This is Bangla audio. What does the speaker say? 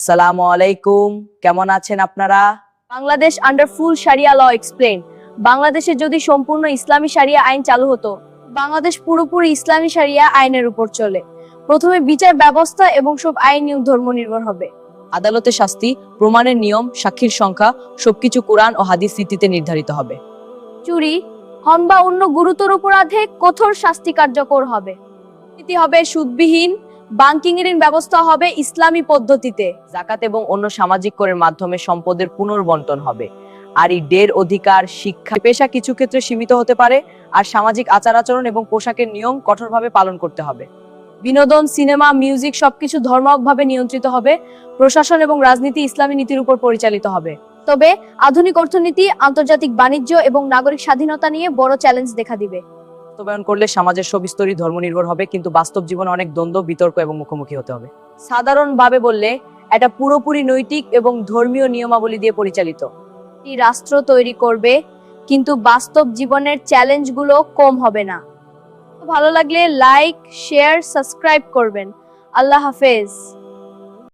আসসালামু আলাইকুম, কেমন আছেন আপনারা? বাংলাদেশ আন্ডার ফুল শারিয়া ল এক্সপ্লেন। বাংলাদেশে যদি সম্পূর্ণ ইসলামী শারিয়া আইন চালু হতো, বাংলাদেশ পুরোপুরি ইসলামী শারিয়া আইনের উপর চলে। প্রথমে বিচার ব্যবস্থা এবং সব আইন ধর্ম নির্ভর হবে। আদালতে শাস্তি, প্রমাণের নিয়ম, সাক্ষীর সংখ্যা সবকিছু কোরআন ও হাদিস নীতিতে নির্ধারিত হবে। চুরি, হন বা অন্য গুরুতর অপরাধে কঠোর শাস্তি কার্যকর হবে। নীতি হবে সুদবিহীন, ব্যাংকিং ঋণ ব্যবস্থা হবে ইসলামী পদ্ধতিতে। জাকাত এবং অন্য সামাজিক করের মাধ্যমে সম্পদের পুনর্বন্টন হবে। আর এই অধিকার, শিক্ষা, পেশা কিছু ক্ষেত্রে সীমিত হতে পারে, আর সামাজিক আচার আচরণ এবং পোশাকের নিয়ম কঠোরভাবে পালন করতে হবে। বিনোদন, সিনেমা, মিউজিক সবকিছু ধর্মাত্মকভাবে নিয়ন্ত্রিত হবে। প্রশাসন এবং রাজনীতি ইসলামী নীতির উপর পরিচালিত হবে। তবে আধুনিক অর্থনীতি, আন্তর্জাতিক বাণিজ্য এবং নাগরিক স্বাধীনতা নিয়ে বড় চ্যালেঞ্জ দেখা দিবে। বাস্তবায়ন করলে সমাজের সব স্তরই ধর্ম নির্ভর হবে, কিন্তু বাস্তব জীবনে অনেক দ্বন্দ্ব, বিতর্ক এবং মুখোমুখি হতে হবে। সাধারণভাবে বললে এটা পুরোপুরি নৈতিক এবং ধর্মীয় নিয়মাবলী দিয়ে পরিচালিত একটি রাষ্ট্র তৈরি করবে, কিন্তু বাস্তব জীবনের চ্যালেঞ্জগুলো কম হবে না। ভালো লাগলে লাইক, শেয়ার, সাবস্ক্রাইব করবেন। আল্লাহ হাফেজ।